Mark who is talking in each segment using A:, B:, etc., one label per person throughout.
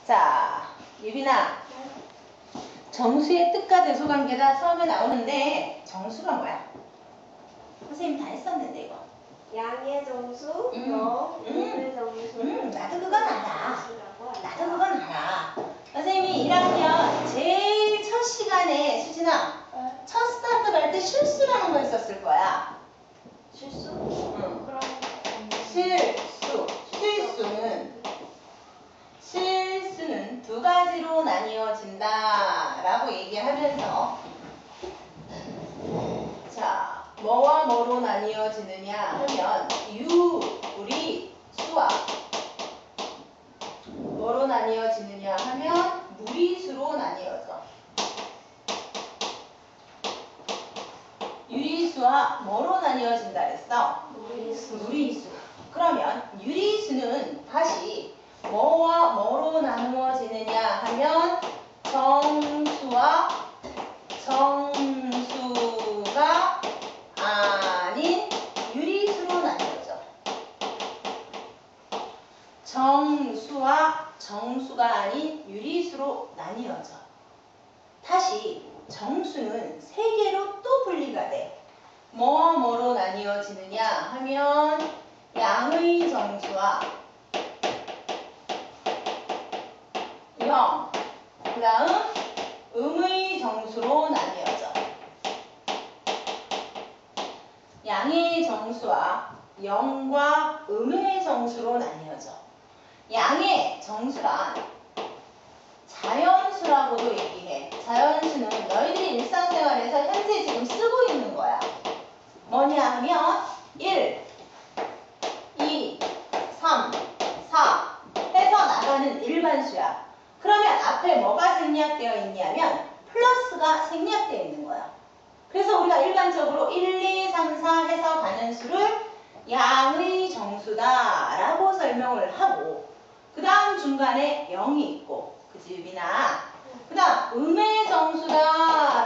A: 자, 유빈아. 정수의 뜻과 대소관계가 처음에 나오는데 정수가 뭐야? 선생님 다 했었는데 이거.
B: 양의 정수, 음의 정수.
A: 나도 그건 알아. 나도 그건 알아. 선생님이 1학년 제일 첫 시간에 수진아, 첫 스타트 할 때 실수라는 거 있었을 거야.
B: 실수?
A: 응.
B: 그럼
A: 실수는 두 가지로 나뉘어진다 라고 얘기하면서, 자, 뭐와 뭐로 나뉘어지느냐 하면 우리 수와 뭐로 나뉘어지느냐 하면 무리수로 나뉘어져. 유리수와 뭐로 나뉘어진다 그랬어? 무리수. 그러면 유리수는 다시 뭐와 뭐로 나누어지느냐 하면 정수와 정수가 아닌 유리수로 나뉘어져. 정수와 정수가 아닌 유리수로 나뉘어져. 다시 정수는 세 개로 또 분리가 돼. 뭐와 뭐로 나뉘어지느냐 하면 양의 정수와 영, 그 다음 음의 정수로 나뉘어져. 양의 정수와 영과 음의 정수로 나뉘어져. 양의 정수란 자연수라고도 얘기해. 자연수는 너희들이 일상생활에서 현재 지금 쓰고 있는 거야. 뭐냐 하면 1, 2, 3, 4 해서 나가는 일반수야. 그러면 앞에 뭐가 생략되어 있냐면 플러스가 생략되어 있는 거야. 그래서 우리가 일반적으로 1, 2, 3, 4 해서 가는 수를 양의 정수다 라고 설명을 하고, 그 다음 중간에 0이 있고, 그치 유빈아? 그 다음 음의 정수다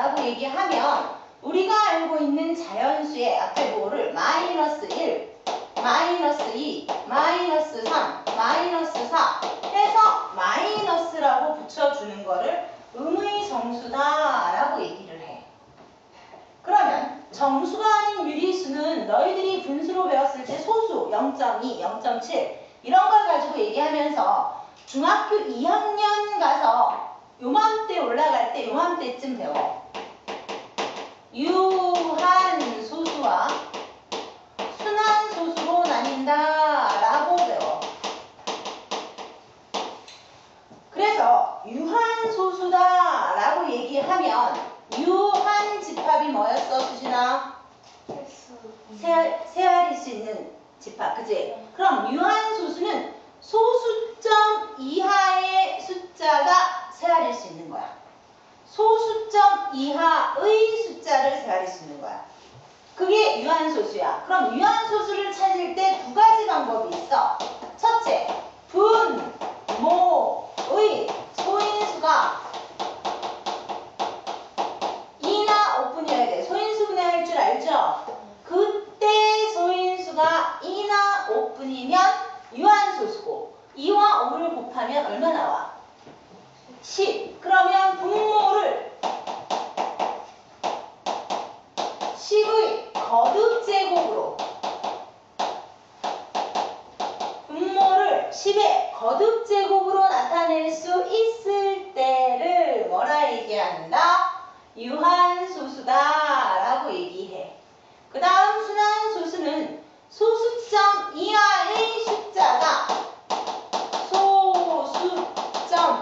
A: 라고 얘기하면 우리가 알고 있는 자연수의 앞에 뭐를 마이너스 1, 마이너스 2, 마이너스 3, 마이너스 4 해서 마이너스라고 붙여주는 거를 음의 정수다 라고 얘기를 해. 그러면 정수가 아닌 유리수는 너희들이 분수로 배웠을 때 소수 0.2, 0.7 이런 걸 가지고 얘기하면서 중학교 2학년 가서 요맘때 올라갈 때 요맘때쯤 배워. 유한소수와 순한소수로 나뉜다 라고 배워. 그래서 유한소수다 라고 얘기하면 유한 집합이 뭐였어 수진아? 세알일 수 있는 집합, 그치? 그럼 유한소수는 소수점 이하의 숫자가 세알일 수 있는 거야. 소수점 이하의 숫자를 세알일 수 있는 거야. 그게 유한소수야. 그럼 유한소수를 찾을 때 두 가지 방법이 있어. 첫째, 분, 모의 소인수가 2나 5분이어야 돼. 소인수 분해할 줄 알죠? 그때 소인수가 2나 5분이면 유한소수고 2와 5를 곱하면 얼마 나와? 10. 그러면 분모를 10의 거듭제곱으로, 분모를 10의 거듭제곱으로 나타낼 수 있을 때를 뭐라 얘기한다? 유한소수다 라고 얘기해. 그 다음 순한소수는 소수점 이하의 숫자가 소수점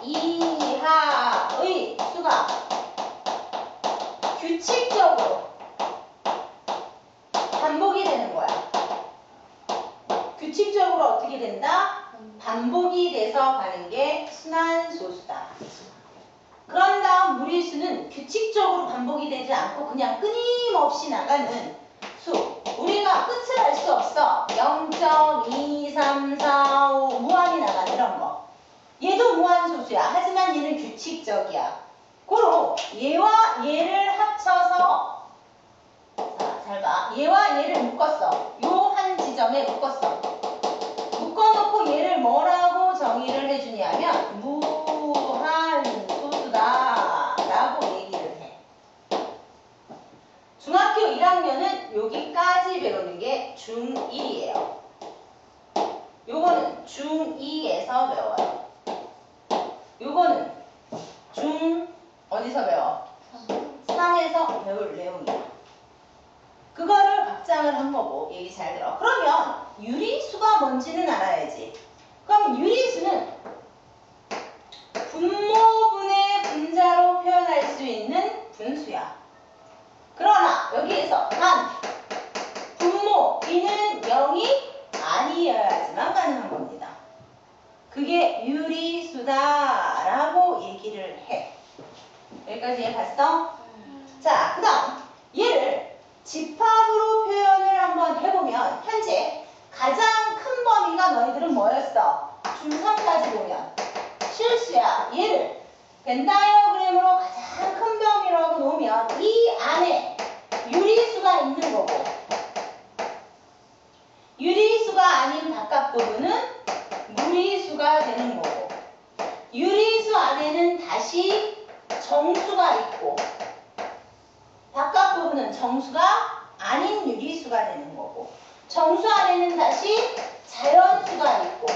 A: 이하의 수가 규칙적으로 반복이 되는 거야. 규칙적으로 어떻게 된다? 반복이 돼서 가는 게 순한소수다. 그런 다음 무리수는 규칙적으로 반복이 되지 않고 그냥 끊임없이 나가는 수. 우리가 끝을 알 수 없어. 0.2, 3, 4, 5 무한히 나가는 이런 거. 얘도 무한소수야. 하지만 얘는 규칙적이야. 고로 얘와 얘를 합쳐서, 자, 잘 봐. 얘와 얘를 묶었어. 요 한 지점에 묶었어. 묶어놓고 얘를 뭐라고 정의를 중2에서 배워요. 요거는 어디서 배워? 3에서 배울 내용이야. 그거를 확장을 한 거고 얘기 잘 들어. 그러면 유리수가 뭔지는 알아야지. 그럼 유리수는 분모분의 분자로 표현할 수 있는 분수야. 그러나 여기에서 단 분모 b는 0이 아니어야지만 가능한 겁니다. 그게 유리수다라고 얘기를 해. 여기까지 이해 갔어? 자, 그 다음 얘를 집합으로 표현을 한번 해보면 현재 가장 큰 범위가 너희들은 뭐였어? 중3까지 보면 실수야. 얘를 벤 다이어그램으로 가장 큰 범위라고 놓으면 이 안에 유리수가 있는 거고 유리수가 아닌 바깥 부분은 무리수가 되는 거고 유리수 안에는 다시 정수가 있고 바깥 부분은 정수가 아닌 유리수가 되는 거고 정수 안에는 다시 자연수가 있고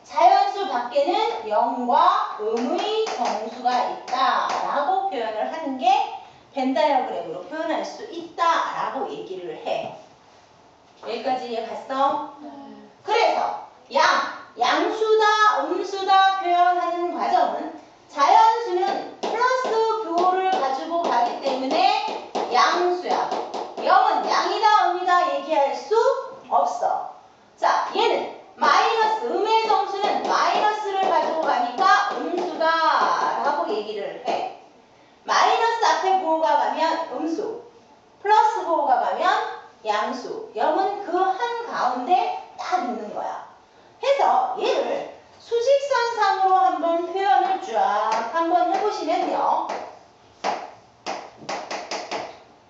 A: 자연수 밖에는 0과 음의 정수가 있다라고 표현을 하는 게 벤 다이어그램으로 표현할 수 있다라고 얘기를 해. 여기까지 이해 갔어? 그래서 양수다, 음수다 표현하는 과정은 자연수는 플러스 부호를 가지고 가기 때문에 양수야. 0은 양이다, 음이다 얘기할 수 없어. 자, 얘는 마이너스, 음의 정수는 마이너스를 가지고 가니까 음수다라고 얘기를 해. 마이너스 앞에 부호가 가면 음수, 플러스 부호가 가면 양수, 0은 그 한 가운데 딱 있는 거야. 해서 얘를 수직선상으로 한번 표현을 쫙 한번 해보시면요.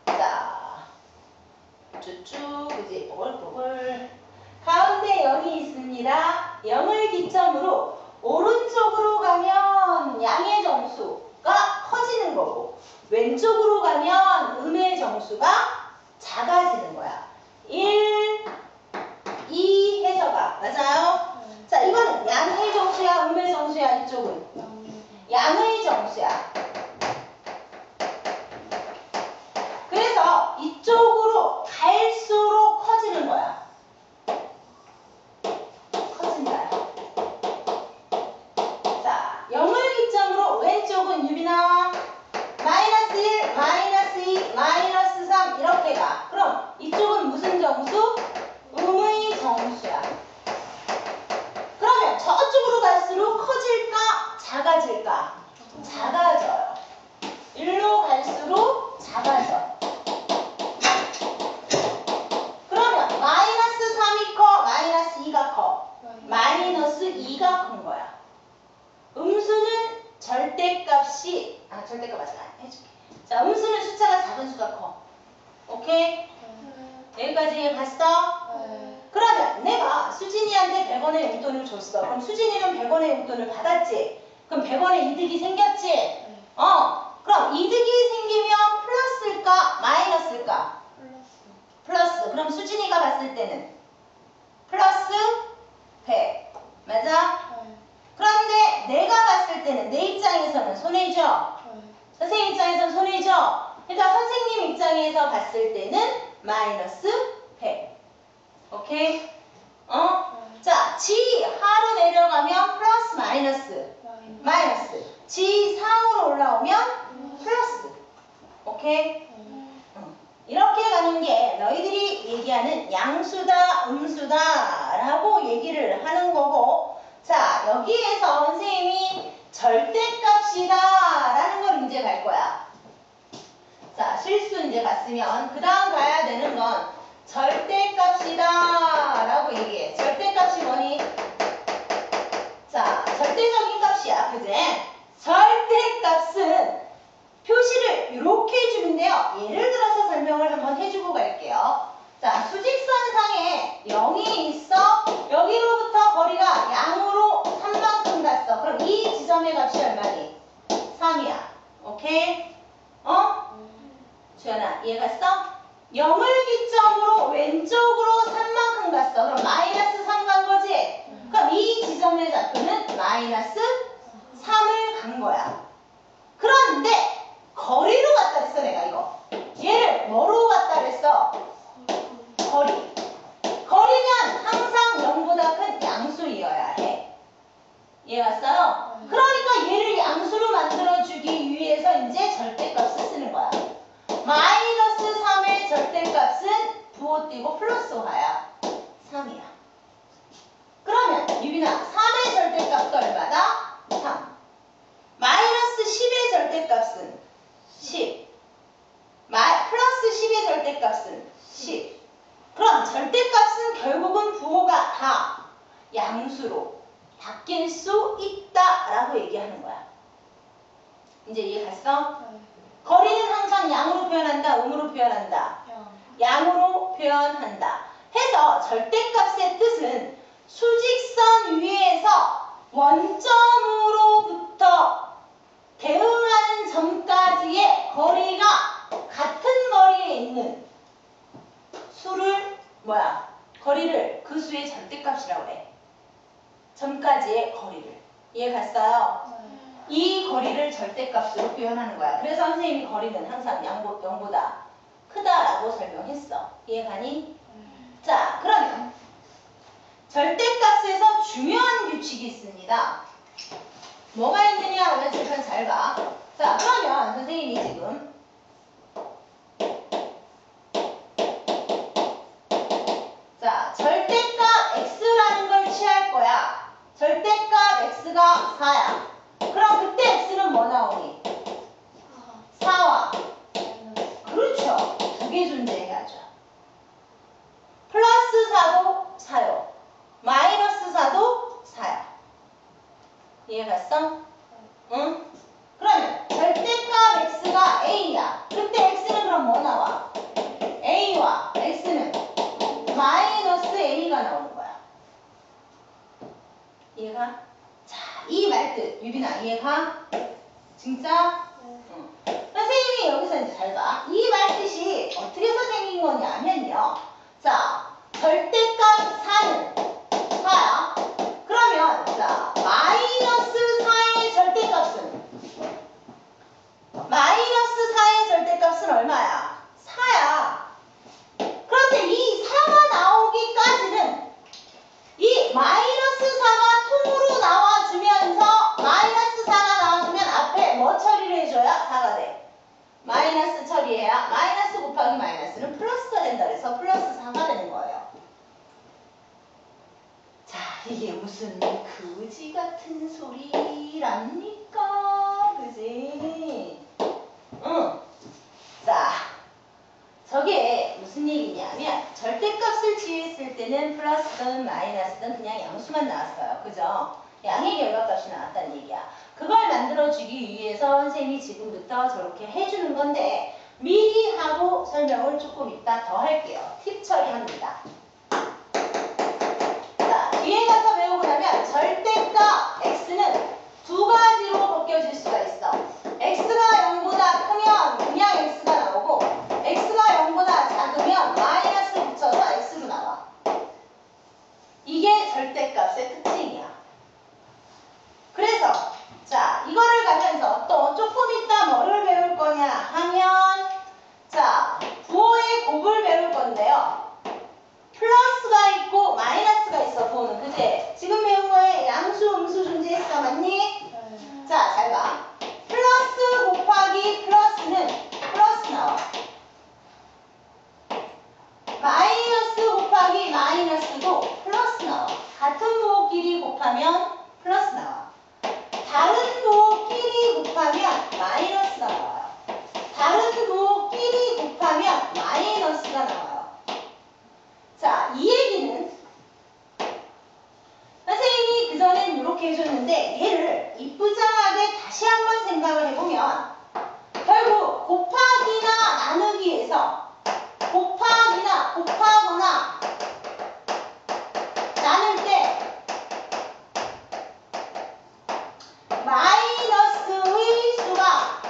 A: 자, 쭉쭉, 그지? 뽀글뽀글. 가운데 0이 있습니다. 0을 기점으로 오른쪽으로 가면 양의 정수가 커지는 거고 왼쪽으로 가면 음의 정수가 작아지는 거야. 1, 2 해서 가. 맞아요? 자, 이거는 양의 정수야, 음의 정수야, 이쪽은? 양의 정수야. 그래서 이쪽으로 갈수록 커지는 거야. 커진다. 자, 0을 기점으로 왼쪽은 유빈아 마이너스 1, 마이너스 2, 마이너스 3 이렇게 가. 그럼 이쪽은 무슨 정수? 음의 정수야. 그러면 저쪽으로 갈수록 커질까? 작아질까? 작아져요. 일로 갈수록 작아져. 그러면 마이너스 3이 커? 마이너스 2가 커? 마이너스 2가 큰 거야. 음수는 절대값이 절대값 아직 안 해줄게. 자, 음수는 숫자가 작은 수가 커. 오케이? 여기까지 봤어? 그러면 내가 수진이한테 100원의 용돈을 줬어. 그럼 수진이는 100원의 용돈을 받았지? 그럼 100원의 이득이 생겼지? 그럼 이득이 생기면 플러스일까? 마이너스일까? 플러스. 그럼 수진이가 봤을 때는 플러스 100. 맞아? 그런데 내가 봤을 때는 내 입장에서는 손해죠? 선생님 입장에서는 손해죠? 그러니까 선생님 입장에서 봤을 때는 마이너스 100. 오케이? 자, 지 하로 내려가면 플러스 마이너스. 마이너스. 지 상으로 올라오면 플러스. 오케이? 이렇게 가는 게 너희들이 얘기하는 양수다, 음수다 라고 얘기를 하는 거고 자, 여기에서 선생님이 절대값이다 라는 걸 이제 갈 거야. 자, 실수 이제 갔으면 그 다음 가야 되는 건 절대값이다 라고 얘기해. 절대값이 뭐니? 자, 절대적인 값이야. 그제? 절대값은 표시를 이렇게 해주는데요. 예를 들어서 설명을 한번 해주고 갈게요. 자, 수직선상에 0이 있어. 여기로부터 거리가 양으로 3만큼 갔어. 그럼 이 지점의 값이 얼마니? 3이야. 오케이? 주연아, 이해 갔어? 0을 기점으로 왼쪽으로 3만큼 갔어. 그럼 마이너스 3 간 거지? 그럼 이 지점의 좌표는 마이너스 3을 간 거야. 그런데 거리로 갔다 그랬어 내가 이거. 얘를 뭐로 갔다 그랬어? 거리. 거리는 항상 0보다 큰 양수이어야 해. 이해 갔어요? 그러니까 얘를 양수로 만들어주기 위해서 이제 절대값을 쓰는 거야. 마이너스 3의 절대값은 부호 띄고 플러스 Y야. 3이야. 그러면 유빈아 3의 절대값도 얼마다? 3. 마이너스 10의 절대값은 10. 플러스 10의 절대값은 10. 그럼 절대값은 결국은 부호가 다 양수로 바뀔 수 있다라고 얘기하는 거야. 이제 이해 갔어? 거리는 항상 양으로 표현한다, 음으로 표현한다. 양으로 표현한다. 해서 절대값의 뜻은 수직선 위에서 원점으로부터 대응하는 점까지의 거리가 같은 거리에 있는 수를 거리를 그 수의 절대값이라고 해. 점까지의 거리를. 이해 갔어요? 이 거리를 절대값으로 표현하는 거야. 그래서 선생님이 거리는 항상 0보다 크다라고 설명했어. 이해 가니? 자, 그러면 절대값에서 중요한 규칙이 있습니다. 뭐가 있느냐 하면 일단 잘 봐. 자, 그러면 선생님이 지금 절대값 x라는 걸 취할 거야. 절대값 x가 4야. 그럼 그때 x는 뭐 나오니? 4와 그렇죠. 두 개 존재해야죠. 플러스 4도 4요. 마이너스 4도 4야. 이해 갔어? 응? 그러면 절대값 x가 a야. 그때 x는 그럼 뭐 나와? a와 x는 마이너스 a가 나오는 거야. 이해가? 자, 이 말뜻 유빈아 이해가? 진짜? 응. 선생님이 여기서 이제 잘 봐. 이 말뜻이 어떻게 해서 생긴 거냐면요. 자, 절대값 4는 4야. 그러면 자, 마이너스 4의 절대값은 얼마야? 4야. 그런데 이 4가 나오기까지는 이 마이너스 4가 통으로 나와주면서 마이너스 4가 나와주면 앞에 뭐 처리를 해줘야 4가 돼? 마이너스 처리해야 마이너스 곱하기 마이너스는 플러스가 된다 그래서 플러스 4가 되는 거예요. 자, 이게 무슨 그지 같은 소리랍니까? 그지? 응. 자, 저게 무슨 얘기냐면 절대값을 취했을 때는 플러스든 마이너스든 그냥 양수만 나왔어요. 그죠? 양의 결과값이 나왔다는 얘기야. 그걸 만들어주기 위해서 선생님이 지금부터 저렇게 해주는 건데 미리 하고 설명을 조금 이따 더 할게요. 팁 처리합니다. 자, 뒤에 가서 배우고 나면 절대값 x는 두 가지로 벗겨질 수가 있어. x가 0보다 크면 그냥 x가 나오고 x가 0보다 작으면 마이너스 붙여서 x로 나와. 이게 절대값의 특징이야. 그래서 자, 이거를 가면서 또 조금 이따 뭐를 배울 거냐 하면 자, 부호의 곱을 배울 건데요. 플러스가 있고 마이너스가 있어. 부호는 그제 지금 배운 거에 양수, 음수 존재했어. 맞니? 자, 잘 봐. 플러스 곱하기 플러스는 플러스 나와. 마이너스 곱하기 마이너스도 플러스 나와. 같은 부호끼리 곱하면 플러스 나와. 다른 부호끼리 곱하면 마이너스가 나와요. 다른 부호끼리 곱하면 마이너스가 나와요. 자, 이 얘기는 선생님이 그전엔 이렇게 해줬는데 얘를 이쁘장하게 다시 한번 생각을 해보면 결국 곱하기나 나누기에서 곱하거나 나눌 때 마이너스의 수가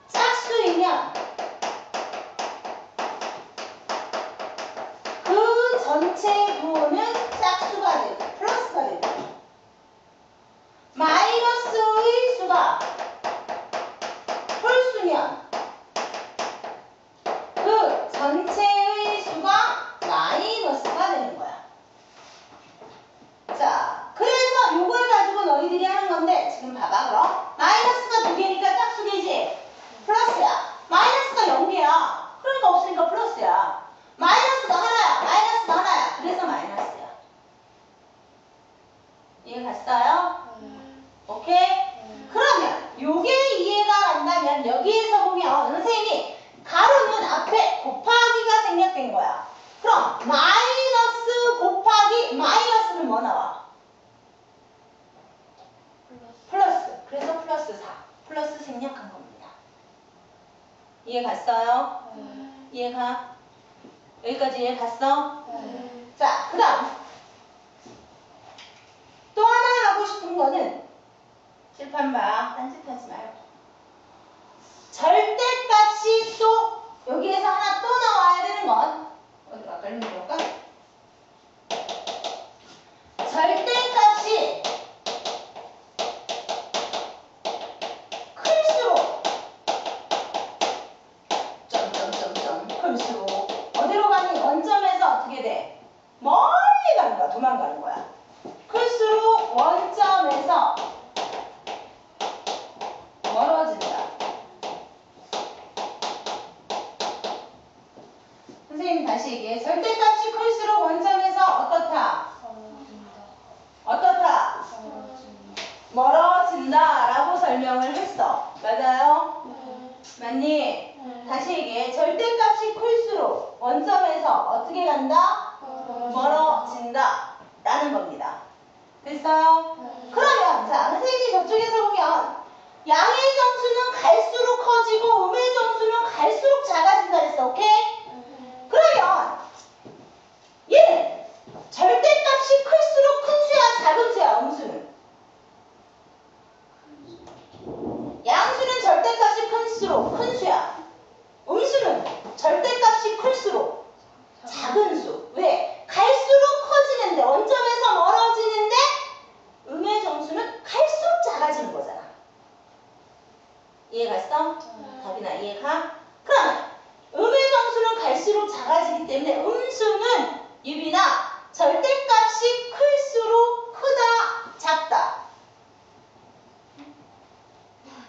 A: 짝수이면 그 전체 부호는 짝수가 자, 그래서 요걸 가지고 너희들이 하는 건데 지금 봐봐 그럼 마이너스가 2개니까 짝수개지 플러스야. 마이너스가 0개야. 그러니까 없으니까 플러스야. 마이너스가 하나야. 마이너스가 하나야. 그래서 마이너스야. 이해 갔어요? 오케이? 그러면 요게 이해가 간다면 여기에서 보면 선생님이 가로는 앞에 곱하기가 생략된 거야. 그럼 마이너스 곱하기 마이너스는 뭐 나와? 플러스. 그래서 플러스 4. 플러스 생략한 겁니다. 이해 갔어요? 이해가? 여기까지 이해 갔어? 자, 그 다음 또 하나 하고 싶은 거는 칠판 봐. 딴짓하지 말고 절대값이 또 여기에서 하나 또 나와야 되는 건 어디로 갈까? 일로 볼까? 절대값이 클수록 점점점점 클수록 어디로 가니? 원점에서 어떻게 돼? 멀리 가는 거야. 도망가는 거야. 클수록 원점에서 멀어진다. 선생님 다시 얘기해. 절대값이 클수록 원점에서 어떻다? 어떻다? 멀어진다 라고 설명을 했어. 맞아요? 맞니? 다시 얘기해. 절대값이 클수록 원점에서 어떻게 간다? 멀어진다 라는 겁니다. 됐어요? 그러면 자 선생님이 저쪽에서 보면 양의 정수는 갈수록 커지고 음의 정수는 갈수록 작아진다 그랬어. 오케이? 그러면 얘는 절대값이 클수록 큰 수야 작은 수야 음수는? 양수는 절대값이 클수록 큰 수야. 음수는 절대값이 클수록 작은 수. 왜? 갈수록 커지는데 원점에서 멀어지는데 음의 정수는 갈수록 작아지는 거잖아. 이해 갔어? 답이나 이해가? 그러면 음의 정수는 갈수록 작아지기 때문에 음수는 유빈아 절대값이 클수록 크다 작다.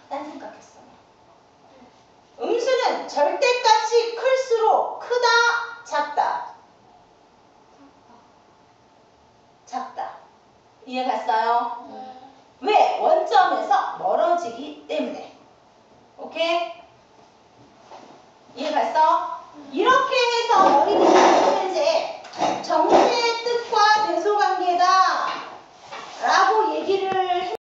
A: 딴 생각했어. 음수는 절대값이 클수록 크다 작다. 작다. 이해 갔어요? 왜? 원점에서 멀어지기 때문에. 오케이? 이해 갔어?